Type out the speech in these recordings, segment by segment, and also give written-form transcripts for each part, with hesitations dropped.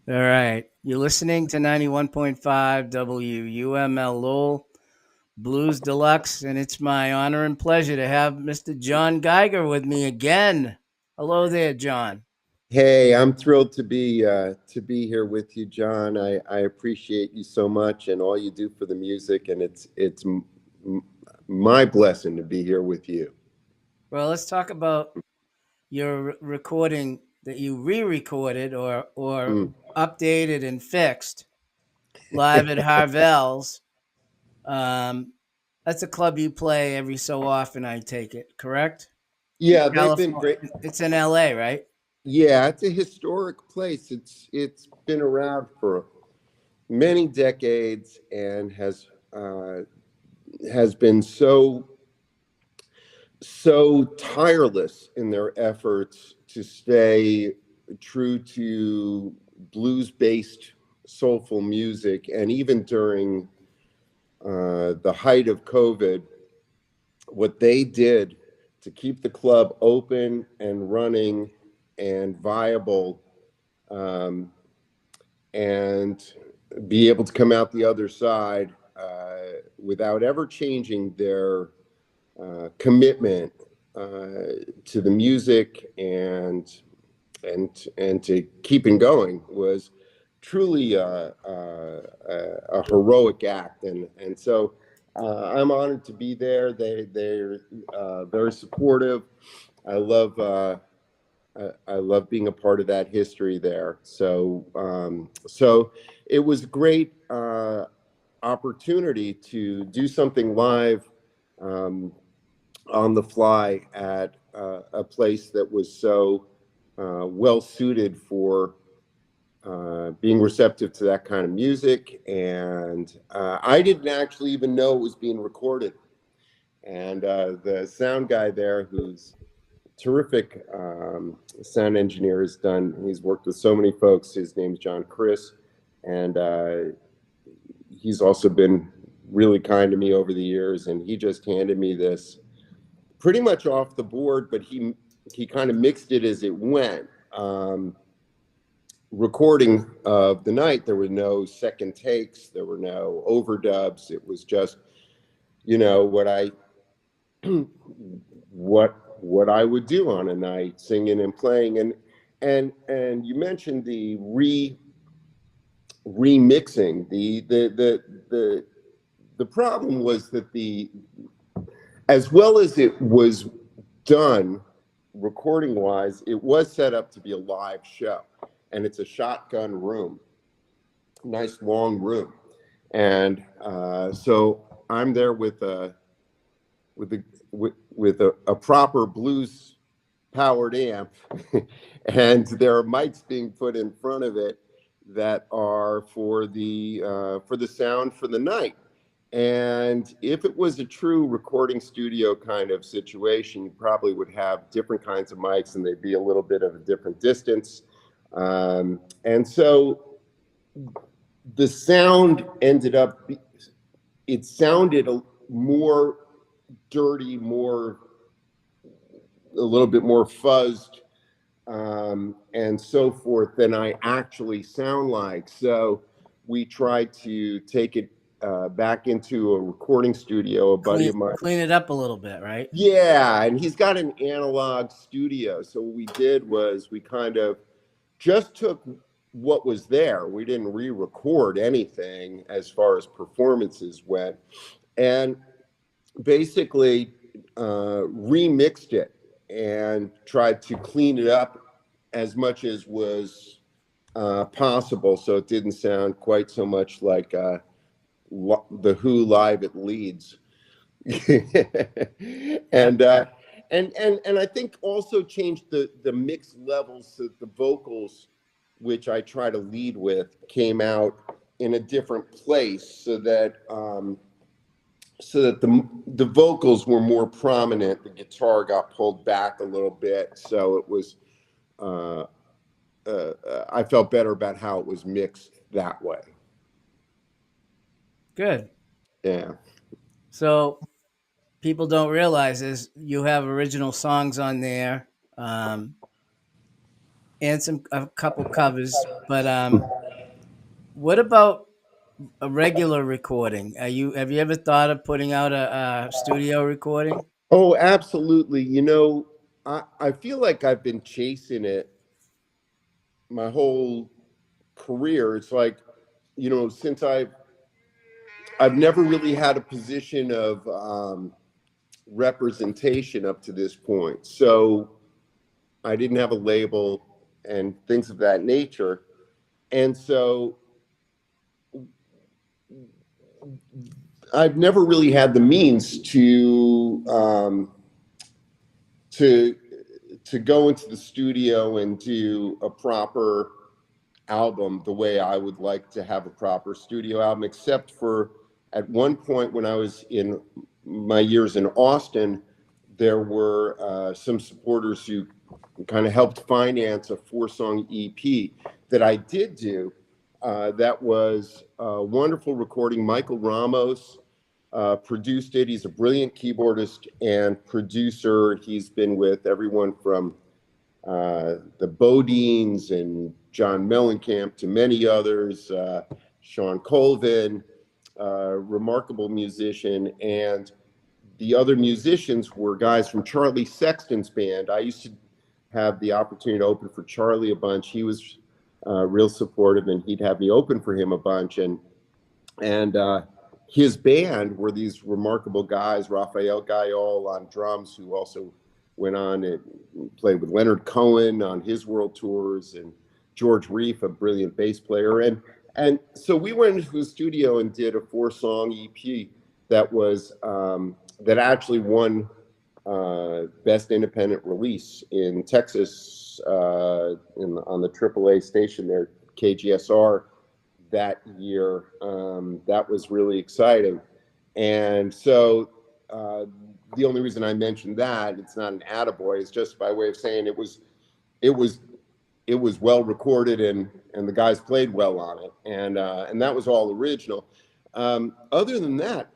All right. You're listening to 91.5 WUML Lowell Blues Deluxe, and it's my honor and pleasure to have Mr. Jon Geiger with me again. Hello there, John. Hey, I'm thrilled to be here with you, John. I appreciate you so much and all you do for the music, and it's my blessing to be here with you. Well, let's talk about your recording that you re-recorded or Mm. updated and fixed live at Harvell's. Um, that's a club you play every so often, I take it, correct? In Yeah, they've been California. great. It's in LA, right? Yeah, it's a historic place. It's been around for many decades and has been so tireless in their efforts to stay true to blues based soulful music. And even during the height of COVID, what they did to keep the club open and running and viable, um, and be able to come out the other side without ever changing their commitment to the music and to keeping going was truly a heroic act, and so I'm honored to be there. They're very supportive. I love I love being a part of that history there. So it was a great opportunity to do something live, um, on the fly at a place that was so well suited for being receptive to that kind of music. And I didn't actually even know it was being recorded. And the sound guy there, who's terrific sound engineer, he's worked with so many folks. His name's John Chris, and he's also been really kind to me over the years. And he just handed me this pretty much off the board, but he kind of mixed it as it went. Recording of the night, there were no second takes, there were no overdubs. It was just, what I what I would do on a night, singing and playing. And you mentioned the remixing. The problem was that the as well as it was done recording wise, it was set up to be a live show, and it's a shotgun room, nice long room. And so I'm there with a proper blues powered amp, and there are mics being put in front of it that are for the sound for the night. And if it was a true recording studio kind of situation, you probably would have different kinds of mics, and they'd be a little bit of a different distance. And so the sound ended up, it sounded more dirty, a little bit more fuzzed, and so forth than I actually sound like. So we tried to take it back into a recording studio. A buddy of mine, Clean it up a little bit, right? yeah, and he's got an analog studio. So what we did was we kind of just took what was there. We didn't re-record anything as far as performances went, and basically remixed it and tried to clean it up as much as was possible, so it didn't sound quite so much like the Who live at Leeds. and and I think also changed the mix levels, so the vocals, which I try to lead with, came out in a different place, so that the vocals were more prominent. The guitar got pulled back a little bit, so it was I felt better about how it was mixed that way. Good. Yeah. So people don't realize is you have original songs on there. Um, and a couple covers. But what about a regular recording? Have you ever thought of putting out a studio recording? Oh, absolutely. You know, I feel like I've been chasing it my whole career. It's like, you know, since I've never really had a position of representation up to this point. So I didn't have a label and things of that nature. And so I've never really had the means to to go into the studio and do a proper album the way I would like to have a proper studio album, except for at one point when I was in my years in Austin, there were some supporters who kind of helped finance a 4-song EP that I did do. That was a wonderful recording. Michael Ramos produced it. He's a brilliant keyboardist and producer. He's been with everyone from the Bodines and John Mellencamp to many others, Sean Colvin, remarkable musician. And the other musicians were guys from Charlie Sexton's band. I used to have the opportunity to open for Charlie a bunch. He was real supportive, and he'd have me open for him a bunch. And his band were these remarkable guys, Raphael Gayol on drums, who also went on and played with Leonard Cohen on his world tours, and George Reef, a brilliant bass player. And so we went into the studio and did a 4-song EP that was that actually won Best Independent Release in Texas on the AAA station there, KGSR, that year. That was really exciting. And so the only reason I mentioned that, it's not an attaboy, it's just by way of saying it was well recorded, and the guys played well on it, and that was all original. Other than that,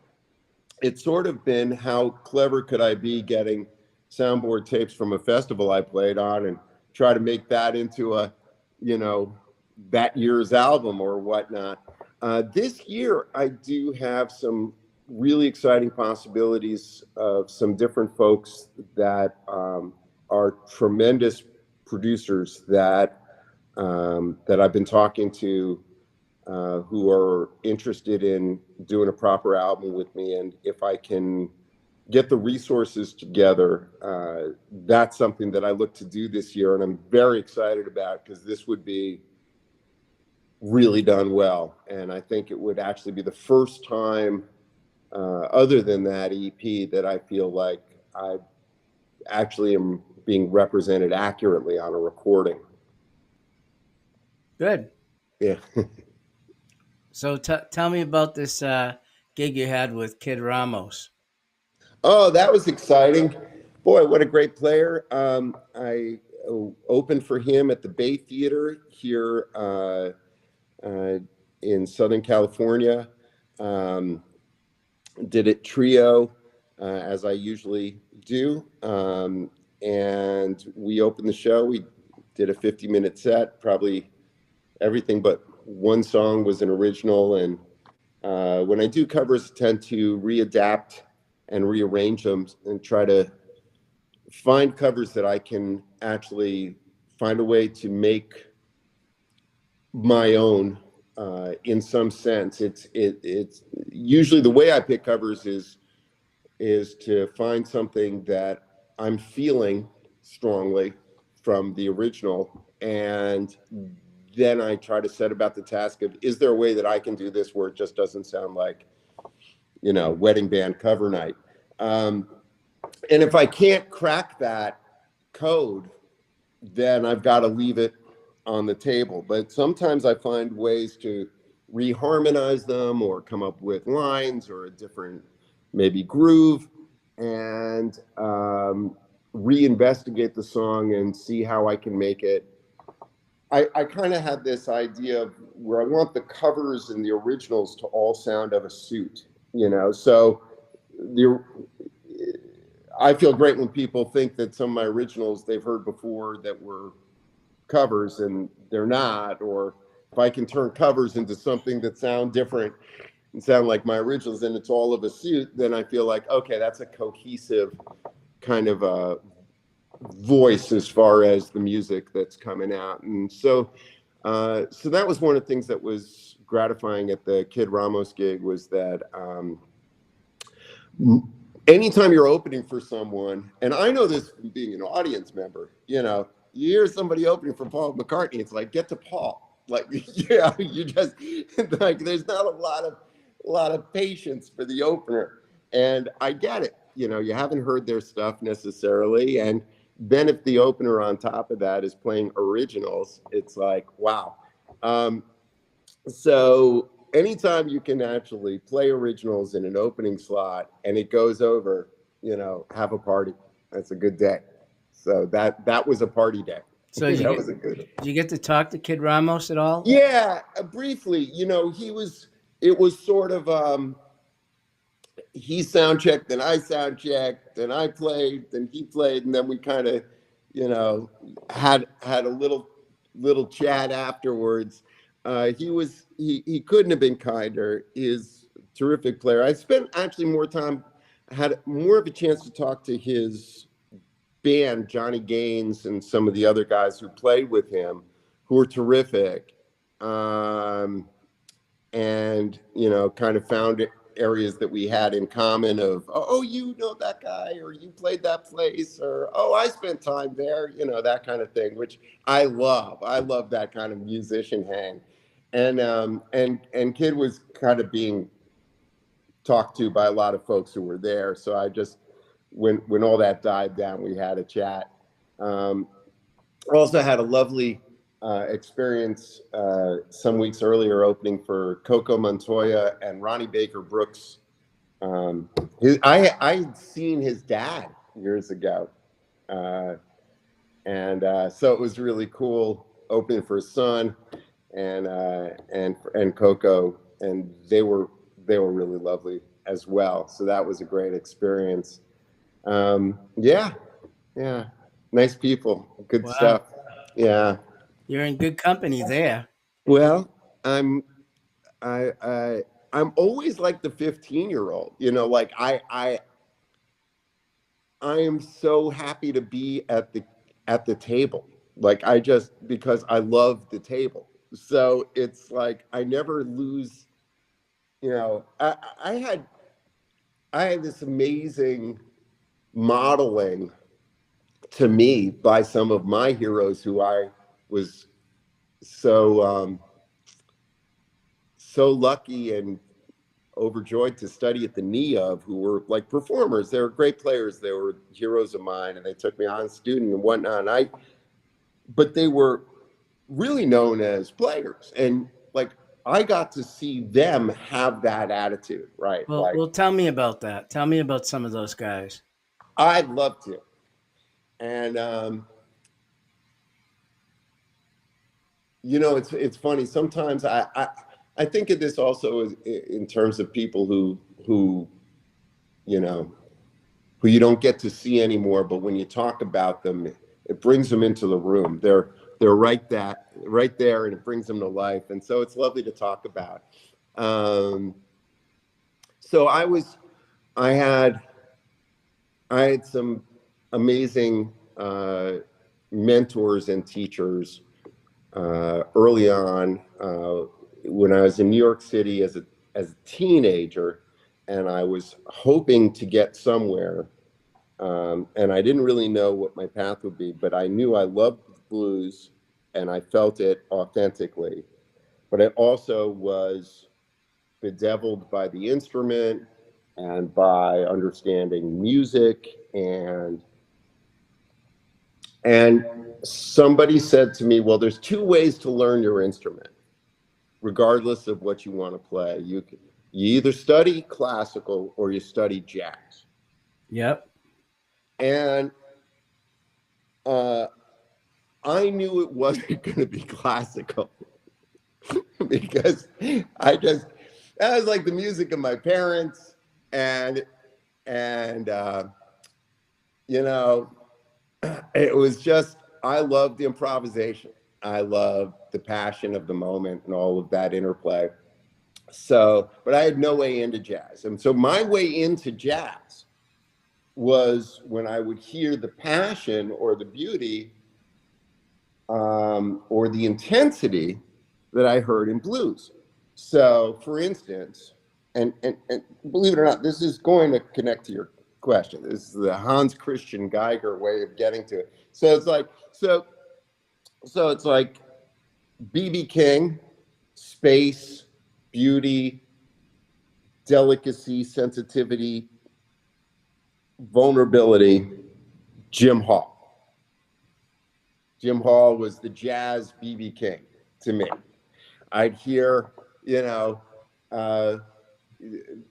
it's sort of been how clever could I be getting soundboard tapes from a festival I played on and try to make that into a, you know, that year's album or whatnot. This year, I do have some really exciting possibilities of some different folks that are tremendous producers that I've been talking to, who are interested in doing a proper album with me. And if I can get the resources together, that's something that I look to do this year, and I'm very excited about, because this would be really done well. And I think it would actually be the first time, other than that EP, that I feel like I actually am being represented accurately on a recording. Good. Yeah. So tell me about this gig you had with Kid Ramos. Oh, that was exciting. Boy, what a great player. I opened for him at the Bay Theater here in Southern California. Did it trio, as I usually do. And we opened the show. We did a 50-minute set. Probably everything but one song was an original. And when I do covers, I tend to readapt and rearrange them and try to find covers that I can actually find a way to make my own, in some sense. It's usually the way I pick covers is to find something that I'm feeling strongly from the original, and then I try to set about the task of, is there a way that I can do this where it just doesn't sound like, you know, wedding band cover night? And if I can't crack that code, then I've got to leave it on the table. But sometimes I find ways to reharmonize them or come up with lines or a different maybe groove, and reinvestigate the song and see how I can make it. I kind of had this idea of where I want the covers and the originals to all sound of a suit, you know. So I feel great when people think that some of my originals they've heard before that were covers and they're not, or if I can turn covers into something that sound different and sound like my originals and it's all of a suit, then I feel like, okay, that's a cohesive kind of a voice as far as the music that's coming out. And so so that was one of the things that was gratifying at the Kid Ramos gig, was that anytime you're opening for someone, and I know this from being an audience member, you know, you hear somebody opening for Paul McCartney, it's like, get to Paul. Like, yeah, you just, like, there's not a lot of patience for the opener. And I get it. You know, you haven't heard their stuff necessarily. And then if the opener on top of that is playing originals, it's like, wow. So anytime you can actually play originals in an opening slot and it goes over, you know, have a party. That's a good day. So that was a party day. So did you get to talk to Kid Ramos at all? Yeah, briefly. You know, it was sort of, he sound checked, then I sound checked, then I played, then he played, and then we kind of, you know, had a little chat afterwards. He couldn't have been kinder. He's a terrific player. I spent actually had more of a chance to talk to his band, Johnny Gaines, and some of the other guys who played with him, who were terrific. And, you know, kind of found areas that we had in common of, oh, you know that guy, or you played that place, or, oh, I spent time there, you know, that kind of thing, which I love. I love that kind of musician hang. And Kid was kind of being talked to by a lot of folks who were there. So I just, when all that died down, we had a chat. Also had a lovely experience some weeks earlier opening for Coco Montoya and Ronnie Baker Brooks. I had seen his dad years ago. And so it was really cool opening for his son and Coco, and they were really lovely as well. So that was a great experience. Yeah. Nice people, good stuff. Yeah. You're in good company there. Well, I'm always like the 15-year-old, you know, like I am so happy to be at the table. Like because I love the table. So it's like, I never lose, you know, I had this amazing modeling to me by some of my heroes who I was so lucky and overjoyed to study at the knee of, who were like performers. They were great players. They were heroes of mine, and they took me on as a student and whatnot. But they were really known as players, and like I got to see them have that attitude, right? Well, tell me about that. Tell me about some of those guys. I'd love to. And you know, it's funny. Sometimes I think of this also as, in terms of people who you know, who you don't get to see anymore, but when you talk about them, it brings them into the room. They're right there, and it brings them to life. And so it's lovely to talk about. So I had some amazing mentors and teachers early on when I was in New York City as a teenager, and I was hoping to get somewhere, and I didn't really know what my path would be, but I knew I loved blues and I felt it authentically, but I also was bedeviled by the instrument and by understanding music. And somebody said to me, well, there's two ways to learn your instrument, regardless of what you want to play. You either study classical or you study jazz. Yep. And I knew it wasn't going to be classical because that was like the music of my parents, and you know, it was just, I loved the improvisation. I love the passion of the moment and all of that interplay. So, but I had no way into jazz. And so my way into jazz was when I would hear the passion or the beauty or the intensity that I heard in blues. So, for instance, and believe it or not, this is going to connect to your question. This is the Hans Christian Geiger way of getting to it. So it's like, so it's like B.B. King, space, beauty, delicacy, sensitivity, vulnerability, Jim Hall. Jim Hall was the jazz B.B. King to me. I'd hear, you know,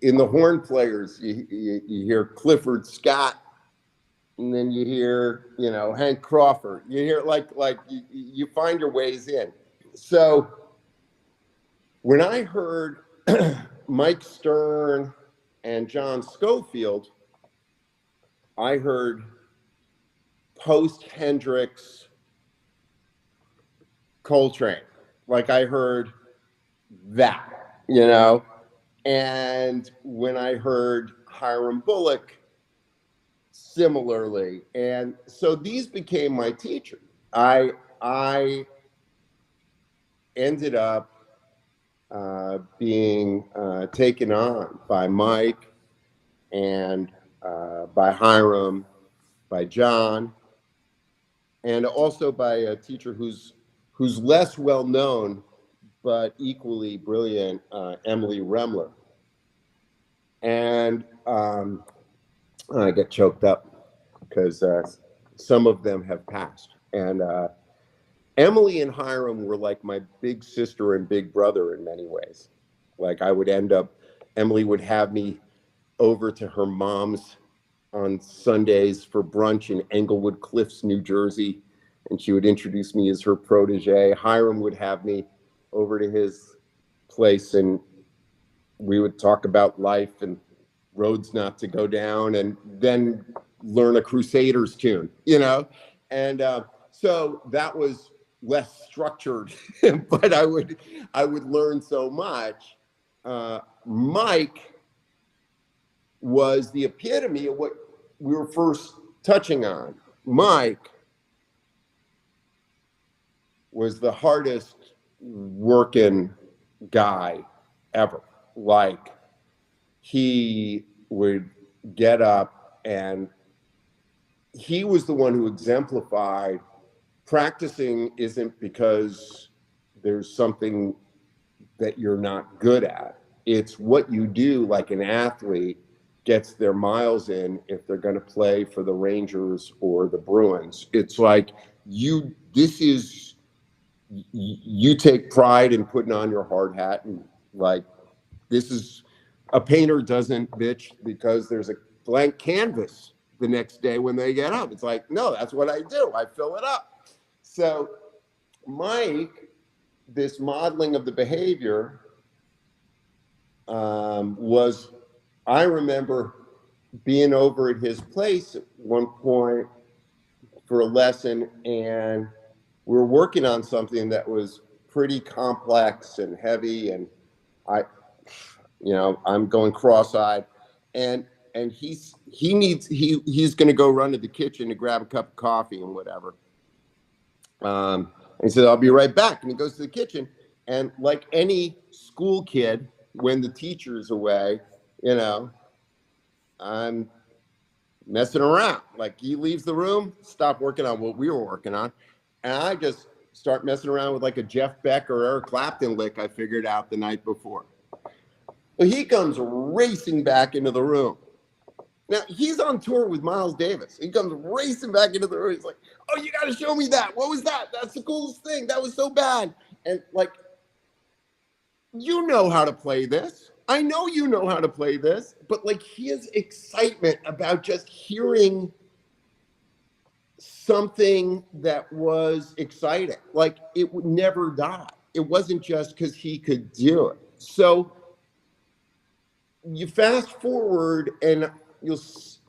in the horn players, you hear Clifford Scott, and then you hear, you know, Hank Crawford. You hear like you find your ways in. So when I heard Mike Stern and John Scofield, I heard post Hendrix Coltrane. Like I heard that, you know. And when I heard Hiram Bullock, similarly. And so these became my teacher. I ended up being taken on by Mike and by Hiram, by John, and also by a teacher who's less well known but equally brilliant, Emily Remler. And I get choked up because some of them have passed. And Emily and Hiram were like my big sister and big brother in many ways. Like I would end up, Emily would have me over to her mom's on Sundays for brunch in Englewood Cliffs, New Jersey, and she would introduce me as her protege. Hiram would have me over to his place and we would talk about life and roads not to go down and then learn a Crusaders tune, you know? And so that was less structured, but I would learn so much. Mike was the epitome of what we were first touching on. Mike was the hardest working guy ever. Like he would get up and he was the one who exemplified practicing isn't because there's something that you're not good at. It's what you do, like an athlete gets their miles in if they're going to play for the Rangers or the Bruins. It's like you take pride in putting on your hard hat, and like this is a painter doesn't bitch because there's a blank canvas the next day when they get up. It's like, no, that's what I do. I fill it up. So Mike, this modeling of the behavior was, I remember being over at his place at one point for a lesson, and we were working on something that was pretty complex and heavy, and I'm going cross-eyed, and he's going to go run to the kitchen to grab a cup of coffee and whatever. And he said, I'll be right back. And he goes to the kitchen, and like any school kid, when the teacher's away, I'm messing around. Like he leaves the room, stop working on what we were working on, and I just start messing around with like a Jeff Beck or Eric Clapton lick I figured out the night before. Well, he comes racing back into the room. Now, he's on tour with Miles Davis. He comes racing back into the room. He's like, oh, you got to show me that. What was that? That's the coolest thing. That was so bad. And like, you know how to play this. I know you know how to play this. But like his excitement about just hearing something that was exciting, like it would never die. It wasn't just because he could do it. So you fast forward and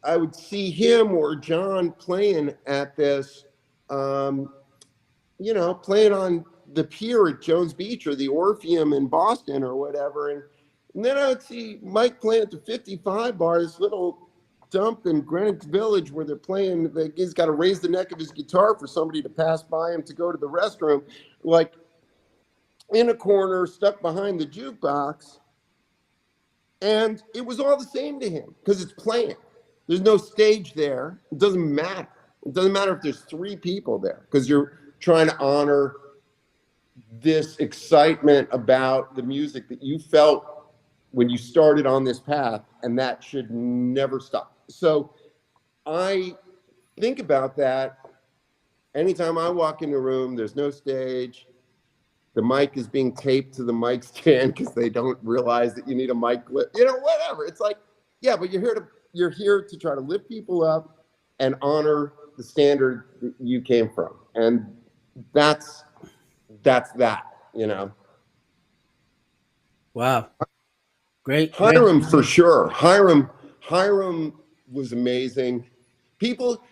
I would see him or John playing at this playing on the pier at Jones Beach or the Orpheum in Boston or whatever. And then I would see Mike playing at the 55 bar, this little dump in Greenwich Village where they're playing. He's got to raise the neck of his guitar for somebody to pass by him to go to the restroom, like in a corner, stuck behind the jukebox. And it was all the same to him because it's playing. There's no stage there. It doesn't matter. It doesn't matter if there's 3 people there because you're trying to honor this excitement about the music that you felt when you started on this path, and that should never stop. So I think about that anytime I walk in the room. There's no stage. The mic is being taped to the mic stand because they don't realize that you need a mic clip, whatever. It's like, yeah, but you're here to try to lift people up and honor the standard that you came from. And that's that. Wow. Great. Hiram for sure. Hiram was amazing. People,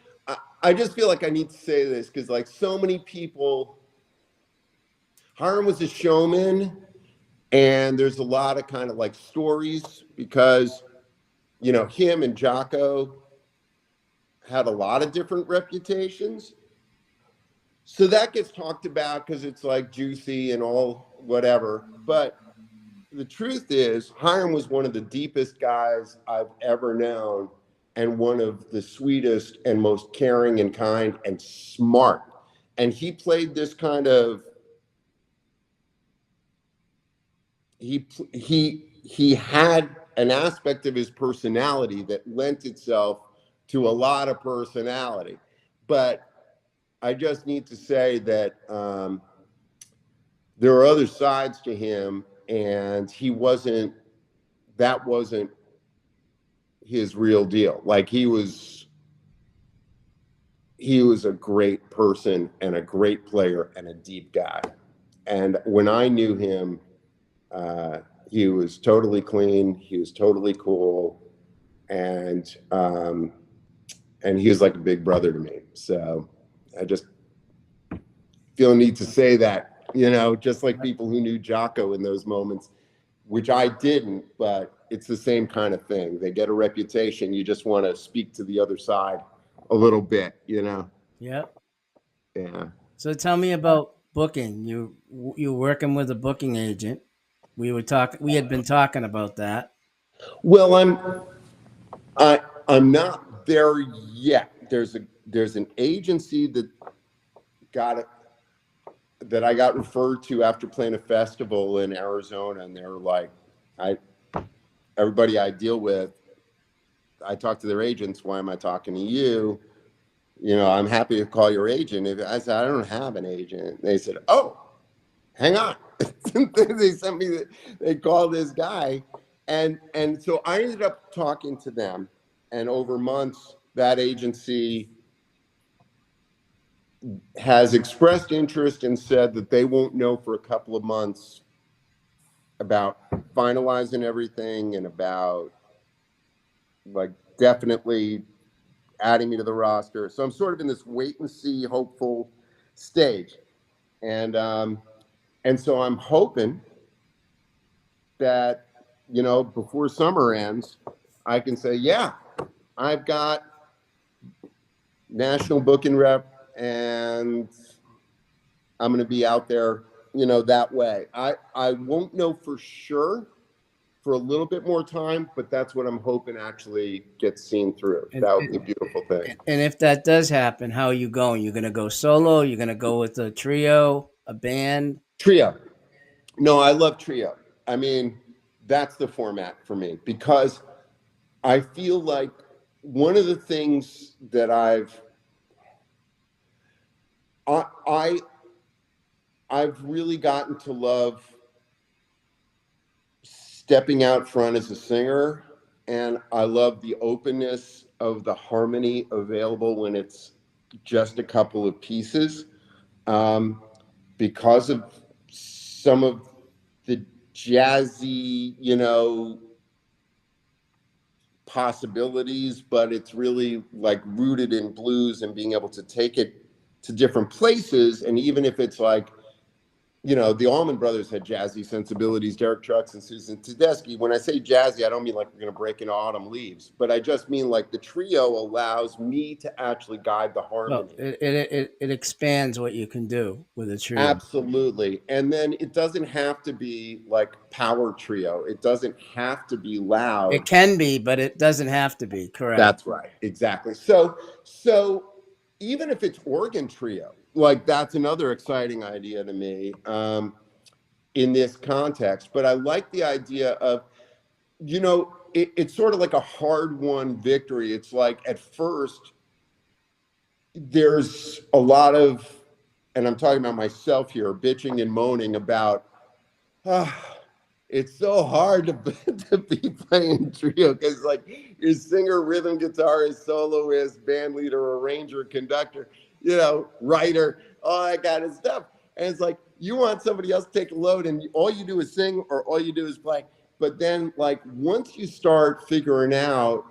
I just feel like I need to say this because like so many people, Hiram was a showman, and there's a lot of kind of like stories because, him and Jocko had a lot of different reputations. So that gets talked about because it's like juicy and all whatever. But the truth is, Hiram was one of the deepest guys I've ever known and one of the sweetest and most caring and kind and smart. And he played this kind of, he had an aspect of his personality that lent itself to a lot of personality. But I just need to say that there are other sides to him, and that wasn't his real deal. Like he was a great person and a great player and a deep guy. And when I knew him, he was totally clean. He was totally cool. And he was like a big brother to me. So I just feel a need to say that, just like people who knew Jocko in those moments, which I didn't, but it's the same kind of thing. They get a reputation. You just want to speak to the other side a little bit, Yep. Yeah. So tell me about booking. You working with a booking agent. We had been talking about that. Well, I'm not there yet. There's an agency that I got referred to after playing a festival in Arizona, and they were like, everybody I deal with, I talk to their agents. Why am I talking to you? I'm happy to call your agent. I said, I don't have an agent. They said, oh, hang on. They sent me, they called this guy. And so I ended up talking to them. And over months, that agency has expressed interest and said that they won't know for a couple of months about finalizing everything and about like definitely adding me to the roster. So I'm sort of in this wait and see, hopeful stage. And so I'm hoping that, before summer ends, I can say, yeah, I've got national booking rep and I'm going to be out there, that way. I won't know for sure for a little bit more time, but that's what I'm hoping actually gets seen through. That would be a beautiful thing. And if that does happen, how are you going? You're going to go solo? You're going to go with a trio, a band? Trio. No, I love trio. I mean, that's the format for me because I feel like one of the things that I've really gotten to love stepping out front as a singer, and I love the openness of the harmony available when it's just a couple of pieces, because of some of the jazzy, possibilities, but it's really like rooted in blues and being able to take it to different places. And even if it's like, you know, the Allman Brothers had jazzy sensibilities, Derek Trucks and Susan Tedeschi. When I say jazzy, I don't mean like we're going to break into Autumn Leaves, but I just mean like the trio allows me to actually guide the Well, harmony. it expands what you can do with a trio. Absolutely. And then it doesn't have to be like power trio. It doesn't have to be It loud. can be, but it doesn't have to be. Correct. That's right. Exactly. So even if it's organ trio, like that's another exciting idea to me in this context. But I like the idea of, you know, it's sort of like a hard-won victory. It's like at first there's a lot of, and I'm talking about myself here, bitching and moaning about, it's so hard to be playing trio because like your singer, rhythm guitarist, soloist, band leader, arranger, conductor, you know, writer, all that kind of stuff. And it's like you want somebody else to take a load and all you do is sing or all you do is play. But then like once you start figuring out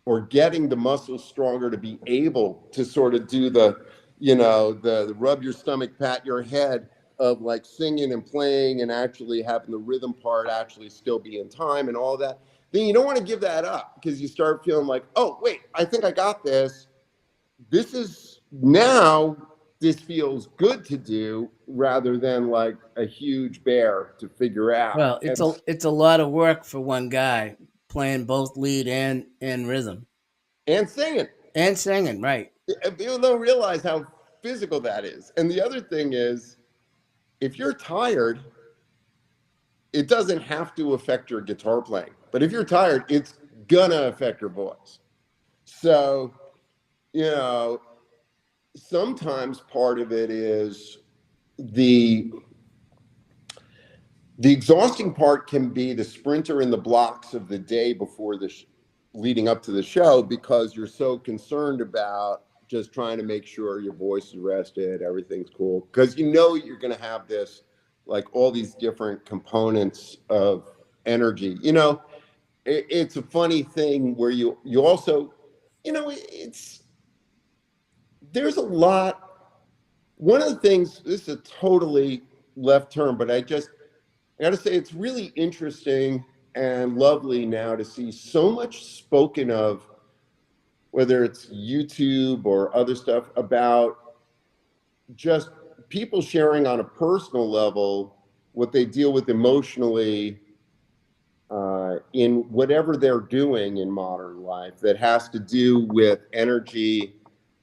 or getting the muscles stronger to be able to sort of do the, you know, the rub your stomach, pat your head of like singing and playing and actually having the rhythm part actually still be in time and all that, then you don't want to give that up because you start feeling like, oh, wait, I think I got this. This is now, this feels good to do rather than like a huge bear to figure out. Well, it's a lot of work for one guy playing both lead and rhythm and singing. and singing, right? People don't realize how physical that is. And the other thing is, if you're tired, it doesn't have to affect your guitar playing. But if you're tired, it's gonna affect your voice. So, you know, sometimes part of it is the exhausting part can be the sprinter in the blocks of the day before the leading up to the show because you're so concerned about just trying to make sure your voice is rested, everything's cool. Because you know you're going to have this, like all these different components of energy. You know, it's a funny thing where you also, you know, there's a lot. One of the things, this is a totally left turn, but I got to say it's really interesting and lovely now to see so much spoken of, whether it's YouTube or other stuff, about just people sharing on a personal level what they deal with emotionally in whatever they're doing in modern life that has to do with energy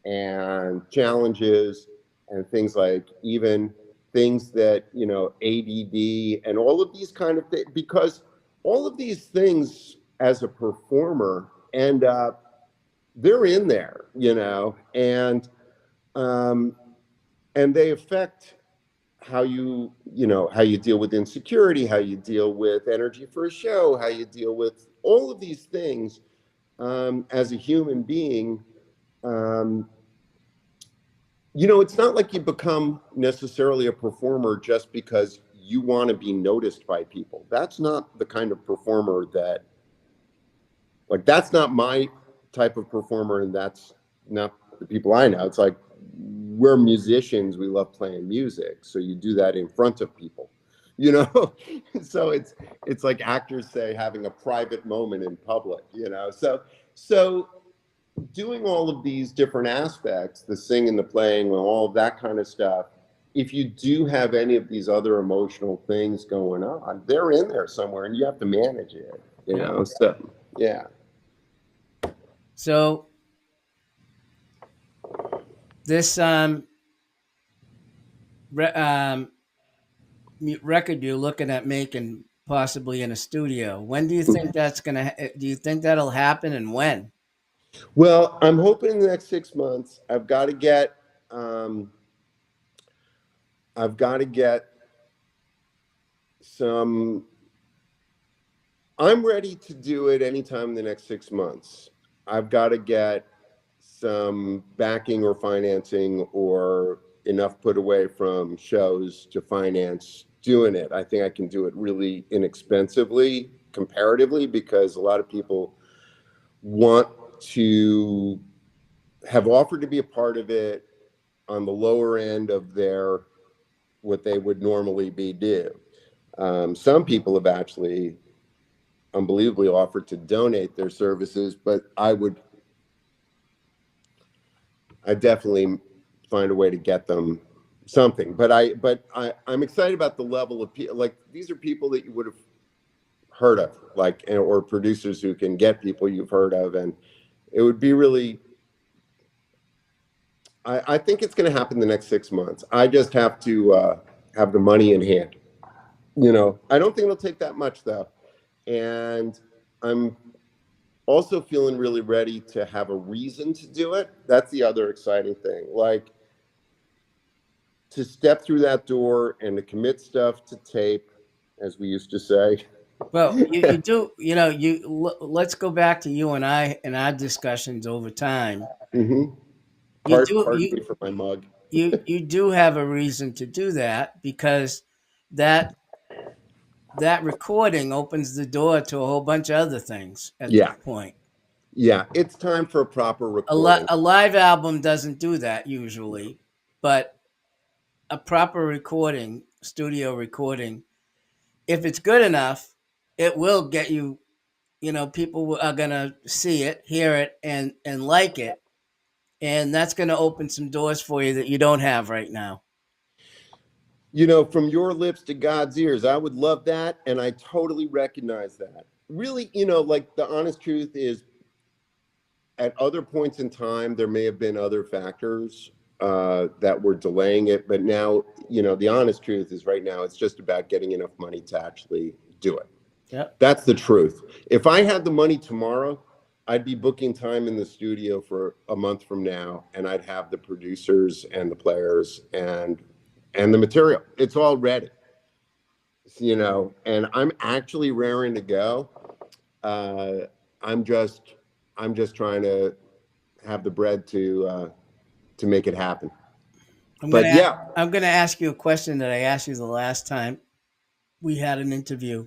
and challenges and things like even things that, you know, ADD and all of these kind of things, because all of these things as a performer end up, they're in there, you know, and they affect how you know, how you deal with insecurity, how you deal with energy for a show, how you deal with all of these things as a human being. You know, it's not like you become necessarily a performer just because you want to be noticed by people. That's not the kind of performer that, like, that's not my type of performer, and that's not the people I know. It's like, we're musicians, we love playing music, so you do that in front of people, you know. So it's like actors say having a private moment in public, you know. So doing all of these different aspects, the singing, the playing, all of that kind of stuff, if you do have any of these other emotional things going on, they're in there somewhere and you have to manage it, you know. So yeah. So this record you're looking at making possibly in a studio, when do you think that's gonna? Do you think that'll happen, and when? Well, I'm hoping in the next 6 months. I've got to get some. I'm ready to do it anytime in the next 6 months. I've got to get some backing or financing or enough put away from shows to finance doing it. I think I can do it really inexpensively comparatively, because a lot of people want to have offered to be a part of it. on the lower end of their what they would normally be due. Some people have actually unbelievably offered to donate their services, but I definitely find a way to get them something. But I'm excited about the level of people. Like, these are people that you would have heard of, like, or producers who can get people you've heard of, and it would be really. I think it's going to happen the next 6 months. I just have to have the money in hand. I don't think it'll take that much though, and I'm also feeling really ready to have a reason to do it. That's the other exciting thing. Like, to step through that door and to commit stuff to tape, as we used to say. Well, you do, let's go back to you and I and our discussions over time. Mm-hmm. You do, Pardon me for my mug. you do have a reason to do that, because that recording opens the door to a whole bunch of other things at that point. Yeah, it's time for a proper recording. A live album doesn't do that usually, but a proper recording, studio recording, if it's good enough, it will get you, people are going to see it, hear it, and like it. And that's going to open some doors for you that you don't have right now. From your lips to God's ears, I would love that. And I totally recognize that. Really, like, the honest truth is, at other points in time, there may have been other factors that were delaying it. But now, the honest truth is, right now, it's just about getting enough money to actually do it. Yep. That's the truth. If I had the money tomorrow, I'd be booking time in the studio for a month from now, and I'd have the producers and the players and the material. It's all ready, and I'm actually raring to go. I'm just trying to have the bread to make it happen. I'm going to ask you a question that I asked you the last time we had an interview.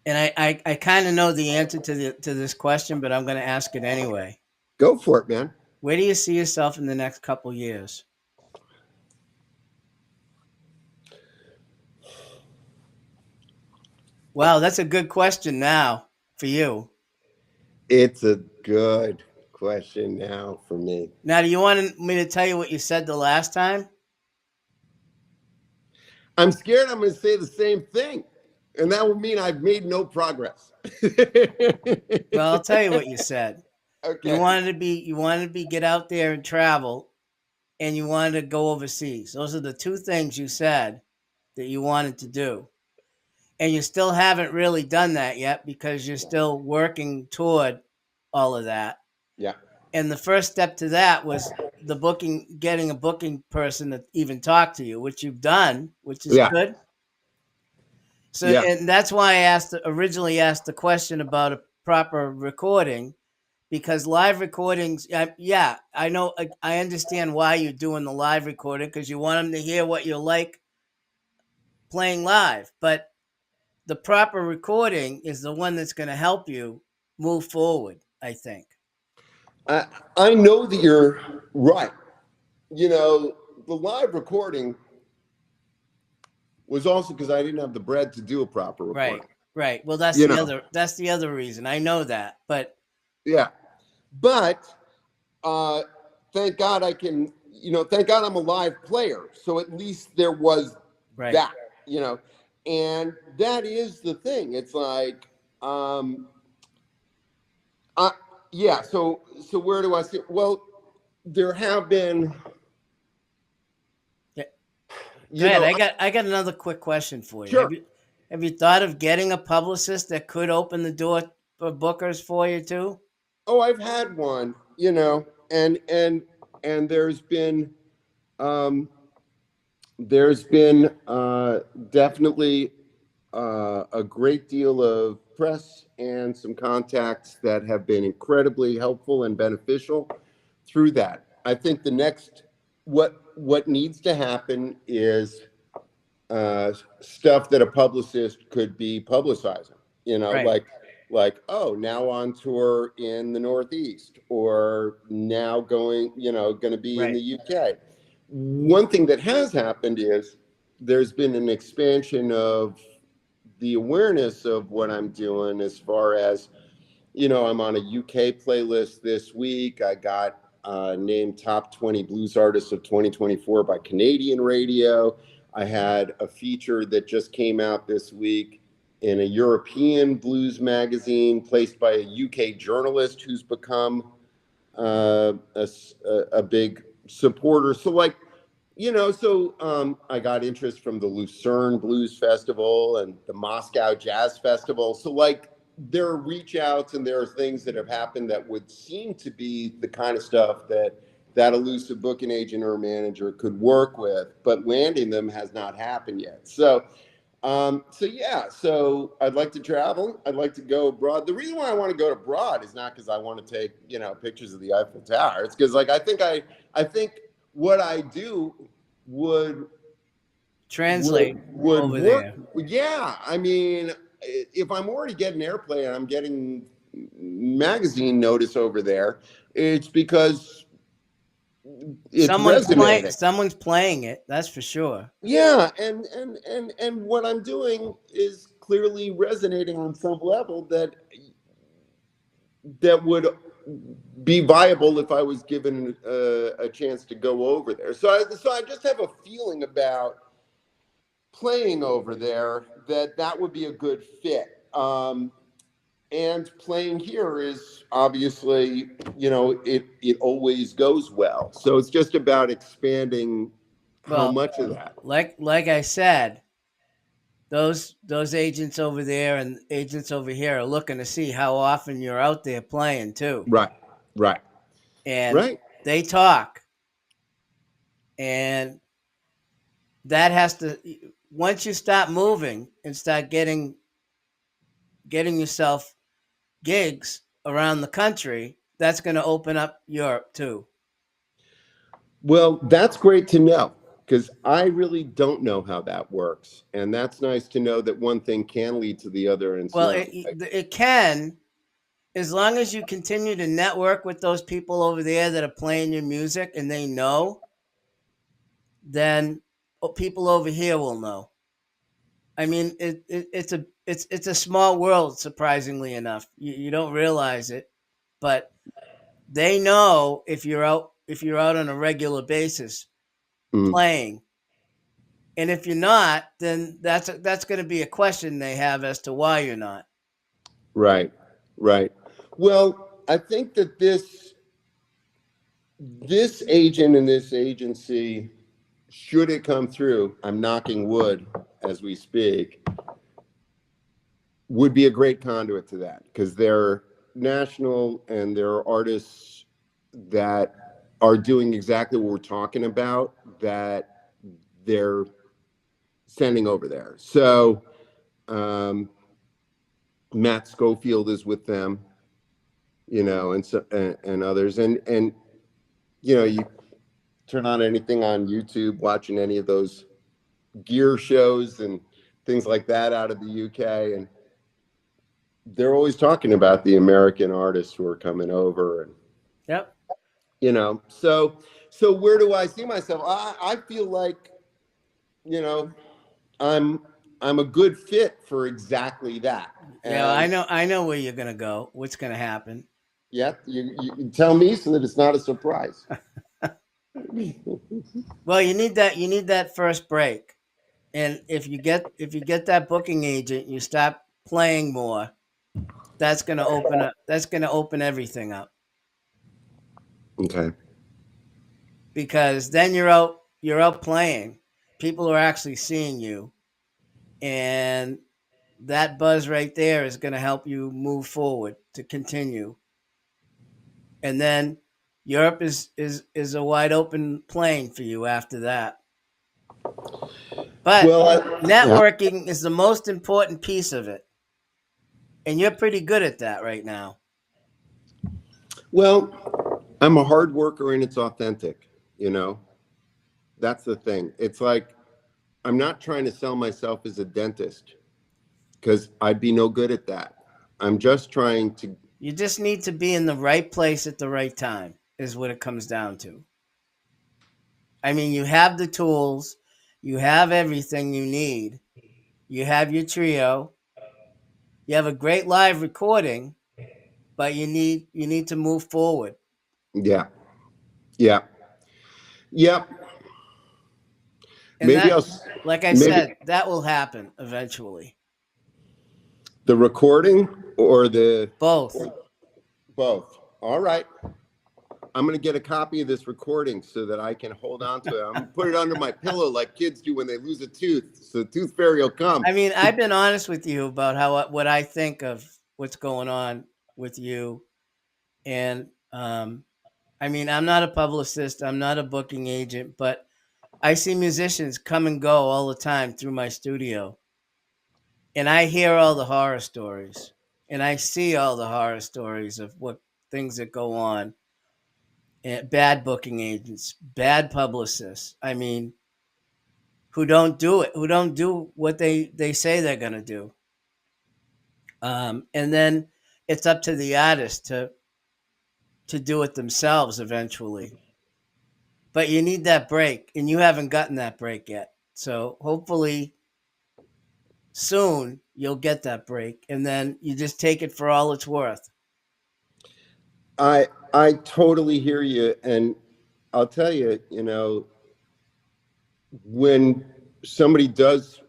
And I kind of know the answer to this question, but I'm going to ask it anyway. Go for it, man. Where do you see yourself in the next couple years? Wow, that's a good question now for you. It's a good question now for me. Now, do you want me to tell you what you said the last time? I'm scared I'm going to say the same thing. And that would mean I've made no progress. Well, I'll tell you what you said. Okay. You wanted to be get out there and travel, and you wanted to go overseas. Those are the two things you said that you wanted to do. And you still haven't really done that yet, because you're still working toward all of that. Yeah. And the first step to that was getting a booking person to even talk to you, which you've done, which is good. So, and that's why I originally asked the question about a proper recording, because live recordings, I know, I understand why you're doing the live recording, because you want them to hear what you're like playing live. But the proper recording is the one that's going to help you move forward, I think. I know that you're right. The live recording was also because I didn't have the bread to do a proper recording. Right. Well, that's the other reason. I know that, but yeah. But thank God I can. Thank God I'm a live player. So at least there was that. And that is the thing. It's like, So where do I see? Well, there have been. I got another quick question for you. Sure. Have you thought of getting a publicist that could open the door for bookers for you too? Oh, I've had one, and there's been definitely a great deal of press and some contacts that have been incredibly helpful and beneficial through that. I think the next what needs to happen is stuff that a publicist could be publicizing, Right. like like, oh, now on tour in the Northeast, or now going, going to be in Right. the UK. One thing that has happened is there's been an expansion of the awareness of what I'm doing, as far as, I'm on a UK playlist this week. I got named top 20 blues artists of 2024 by Canadian radio. I had a feature that just came out this week in a European blues magazine, placed by a UK journalist who's become a big supporter. So, like, I got interest from the Lucerne Blues Festival and the Moscow Jazz Festival. So, like, there are reach outs and there are things that have happened that would seem to be the kind of stuff that elusive booking agent or manager could work with, but landing them has not happened yet. So I'd like to travel. I'd like to go abroad. The reason why I want to go abroad is not because I want to take, pictures of the Eiffel Tower. It's because, like, I think what I do would Translate would over work. there. Yeah, I mean, if I'm already getting airplay and I'm getting magazine notice over there, it's because it's resonating. Someone's playing it. That's for sure. Yeah, and what I'm doing is clearly resonating on some level that would be viable if I was given a chance to go over there. So I just have a feeling about playing over there that would be a good fit. And playing here is obviously, it always goes well. So it's just about expanding how much of that. Like I said, those agents over there and agents over here are looking to see how often you're out there playing too. Right. And they talk. And that has to, once you start moving and start getting yourself gigs around the country, that's going to open up Europe too. Well, that's great to know, because I really don't know how that works. And that's nice to know that one thing can lead to the other. And well, it can, as long as you continue to network with those people over there that are playing your music and they know, then people over here will know. I mean, it's a small world, surprisingly enough. You don't realize it, but they know if you're out on a regular basis playing, and if you're not, then that's going to be a question they have as to why you're not. Right. Well, I think that this agent and this agency, should it come through, I'm knocking wood as we speak, would be a great conduit to that, because they're national and there are artists that are doing exactly what we're talking about that they're sending over there. So Matt Schofield is with them, and others, and you turn on anything on YouTube, watching any of those gear shows and things like that out of the UK, and they're always talking about the American artists who are coming over. And yep. So where do I see myself? I feel like, I'm a good fit for exactly that. Yeah, I know where you're gonna go. What's gonna happen? Yeah, you tell me so that it's not a surprise. Well, you need that first break, and if you get that booking agent, you stop playing more. That's gonna open up. That's gonna open everything up. Okay. Because then you're out playing. People are actually seeing you, and that buzz right there is going to help you move forward to continue. And then Europe is a wide open plane for you after that. But networking is the most important piece of it. And you're pretty good at that right now. Well, I'm a hard worker and it's authentic, That's the thing. It's like, I'm not trying to sell myself as a dentist, because I'd be no good at that. I'm just trying to. You just need to be in the right place at the right time, is what it comes down to. I mean, you have the tools, you have everything you need, you have your trio, you have a great live recording, but you need to move forward. Yeah, yeah, yeah. And Maybe that, I'll. like I Maybe said, that will happen eventually. the recording or the Both. or both. All right. I'm going to get a copy of this recording so that I can hold on to it. I'm going to put it under my pillow like kids do when they lose a tooth. So the tooth fairy will come. I mean, I've been honest with you about what I think of what's going on with you, and I mean, I'm not a publicist, I'm not a booking agent, but I see musicians come and go all the time through my studio, and I hear all the horror stories, and I see all the horror stories of what things that go on, and bad booking agents, bad publicists. I mean, who don't do it, who don't do what they say they're going to do. And then it's up to the artist to do it themselves eventually. But you need that break, and you haven't gotten that break yet. So hopefully soon you'll get that break, and then you just take it for all it's worth. I totally hear you, and I'll tell you, when somebody does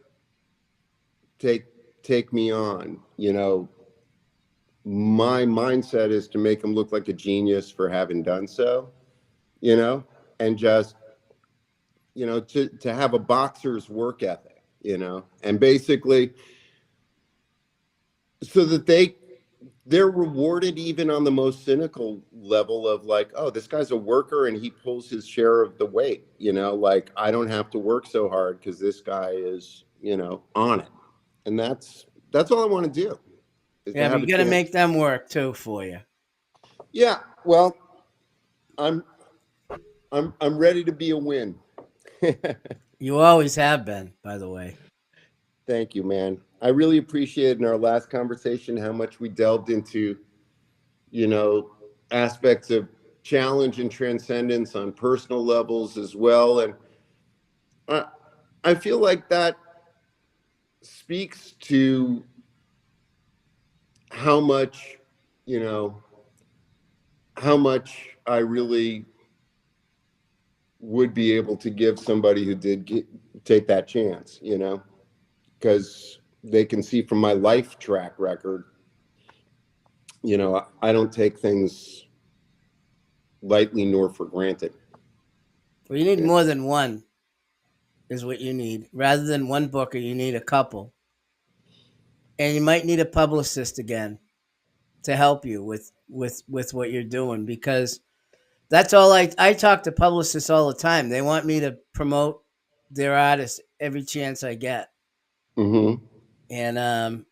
take me on, my mindset is to make them look like a genius for having done so, and just, to have a boxer's work ethic, and basically so that they're rewarded even on the most cynical level of like, oh, this guy's a worker and he pulls his share of the weight, like I don't have to work so hard because this guy is, on it. And that's all I want to do. Yeah, but you got to make them work too for you. Yeah, well, I'm ready to be a win. You always have been, by the way. Thank you, man. I really appreciated in our last conversation how much we delved into, aspects of challenge and transcendence on personal levels as well. And I feel like that speaks to how much, how much I really would be able to give somebody who did take that chance, because they can see from my life track record, I don't take things lightly nor for granted. Well, you need more than one, is what you need. Rather than one booker, you need a couple. And you might need a publicist again to help you with what you're doing, because that's all I talk to publicists all the time. They want me to promote their artists every chance I get. Mm-hmm. And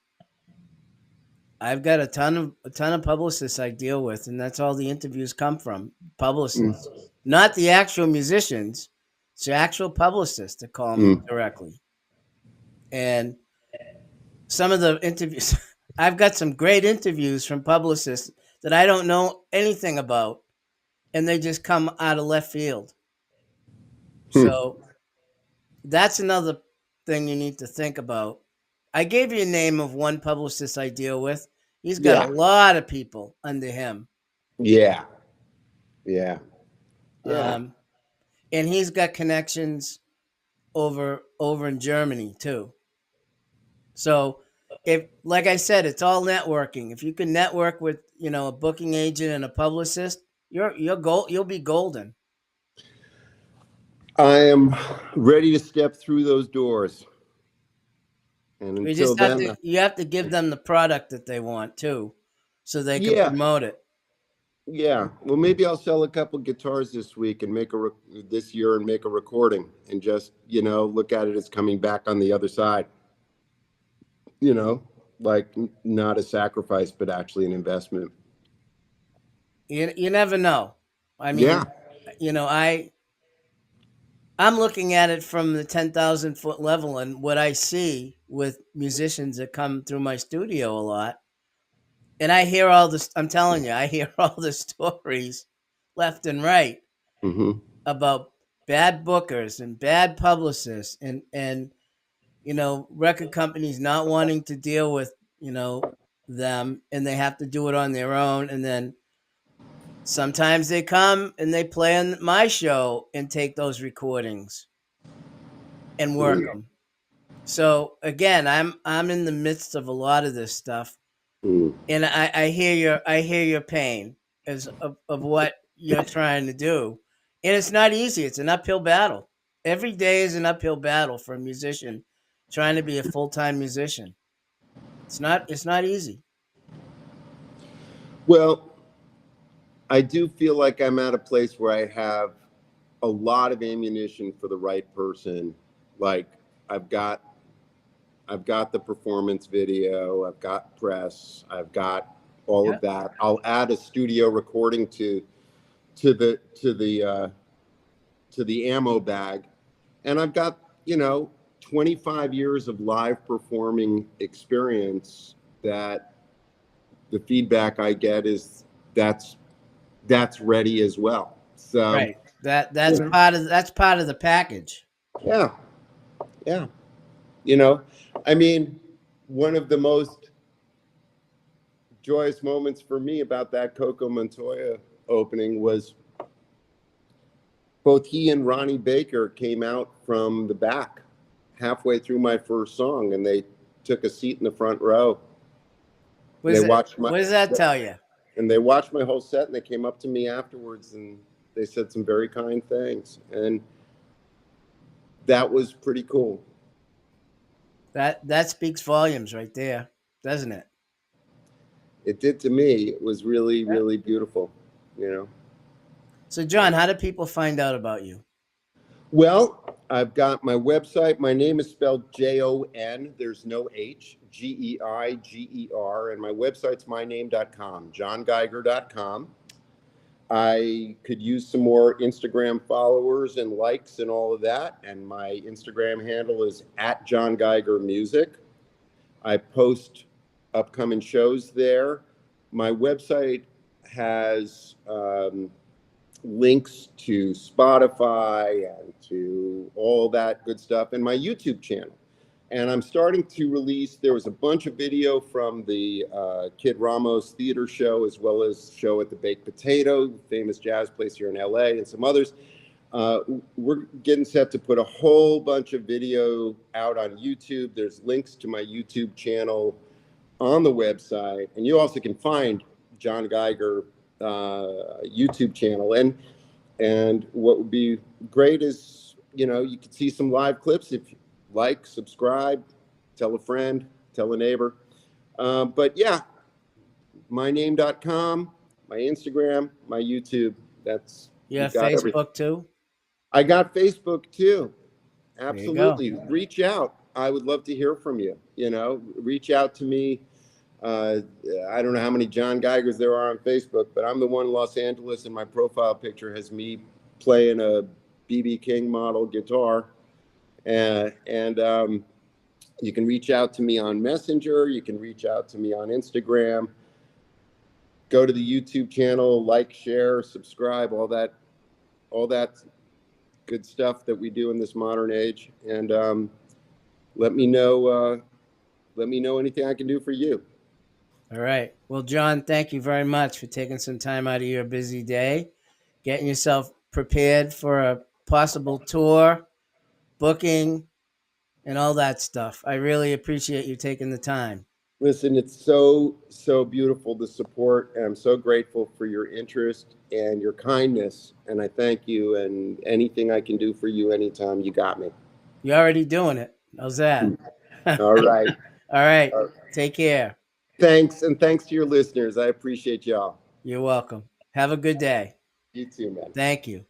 I've got a ton of publicists I deal with, and that's all the interviews come from. Publicists, not the actual musicians. It's the actual publicists that call me directly. And some of the interviews, I've got some great interviews from publicists that I don't know anything about, and they just come out of left field. So that's another thing you need to think about. I gave you a name of one publicist I deal with. He's got a lot of people under him. Yeah. And he's got connections over in Germany too. So if, like I said, it's all networking. If you can network with, a booking agent and a publicist, you'll be golden. I am ready to step through those doors. And until then, you have to give them the product that they want too, so they can promote it. Yeah. Well, maybe I'll sell a couple guitars this week and this year and make a recording and just, look at it as coming back on the other side. Like not a sacrifice, but actually an investment. You never know. I mean, I'm looking at it from the 10,000-foot level, and what I see with musicians that come through my studio a lot And I hear all this. I'm telling you, I hear all the stories left and right Mm-hmm. about bad bookers and bad publicists, and record companies not wanting to deal with them, and they have to do it on their own. And then sometimes they come and they play on my show and take those recordings and work them. So again, I'm in the midst of a lot of this stuff, Mm. and I hear your pain of what you're trying to do, and it's not easy. It's an uphill battle. Every day is an uphill battle for a musician trying to be a full-time musician. It's not easy. Well, I do feel like I'm at a place where I have a lot of ammunition for the right person. Like I've got the performance video, I've got press, I've got all Yeah. of that. I'll add a studio recording to the to the to the ammo bag, and I've got 25 years of live performing experience. That the feedback I get is that's ready as well. So Right. That's part of the package. yeah, yeah. You know, I mean, one of the most joyous moments for me about that Coco Montoya opening was both he and Ronnie Baker came out from the back halfway through my first song, and they took a seat in the front row. What They does watched what does that tell you? and they watched my whole set, and they came up to me afterwards, and they said some very kind things, and that was pretty cool. That speaks volumes right there, doesn't it? It did to me. It was really, Yeah. really beautiful, you know. So, John, how do people find out about you? Well, I've got my website. My name is spelled Jon. There's no H. Geiger. And my website's myname.com, jongeiger.com. I could use some more Instagram followers and likes and all of that. And my Instagram handle is @JonGeigerMusic. I post upcoming shows there. My website has links to Spotify and to all that good stuff, and my YouTube channel. And I'm starting to release, there was a bunch of video from the Kid Ramos theater show, as well as show at the Baked Potato, famous jazz place here in LA, and some others. We're getting set to put a whole bunch of video out on YouTube. There's links to my YouTube channel on the website, and you also can find Jon Geiger YouTube channel. And what would be great is, you could see some live clips if you like, subscribe, tell a friend, tell a neighbor. But yeah, myname.com, my Instagram, my YouTube. You have Facebook everything. Too? I got Facebook too. Absolutely. Reach out. I would love to hear from you. Reach out to me. I don't know how many Jon Geigers there are on Facebook, but I'm the one in Los Angeles, and my profile picture has me playing a BB King model guitar. And you can reach out to me on Messenger. You can reach out to me on Instagram. Go to the YouTube channel, like, share, subscribe, all that good stuff that we do in this modern age. And let me know anything I can do for you. All right. Well, John, thank you very much for taking some time out of your busy day, getting yourself prepared for a possible tour, booking, and all that stuff. I really appreciate you taking the time. Listen, it's so beautiful, the support, and I'm so grateful for your interest and your kindness, and I thank you, and anything I can do for you anytime, you got me. You're already doing it. How's that? All right. All right. Take care. Thanks, and thanks to your listeners. I appreciate y'all. You're welcome. Have a good day. You too, man. Thank you.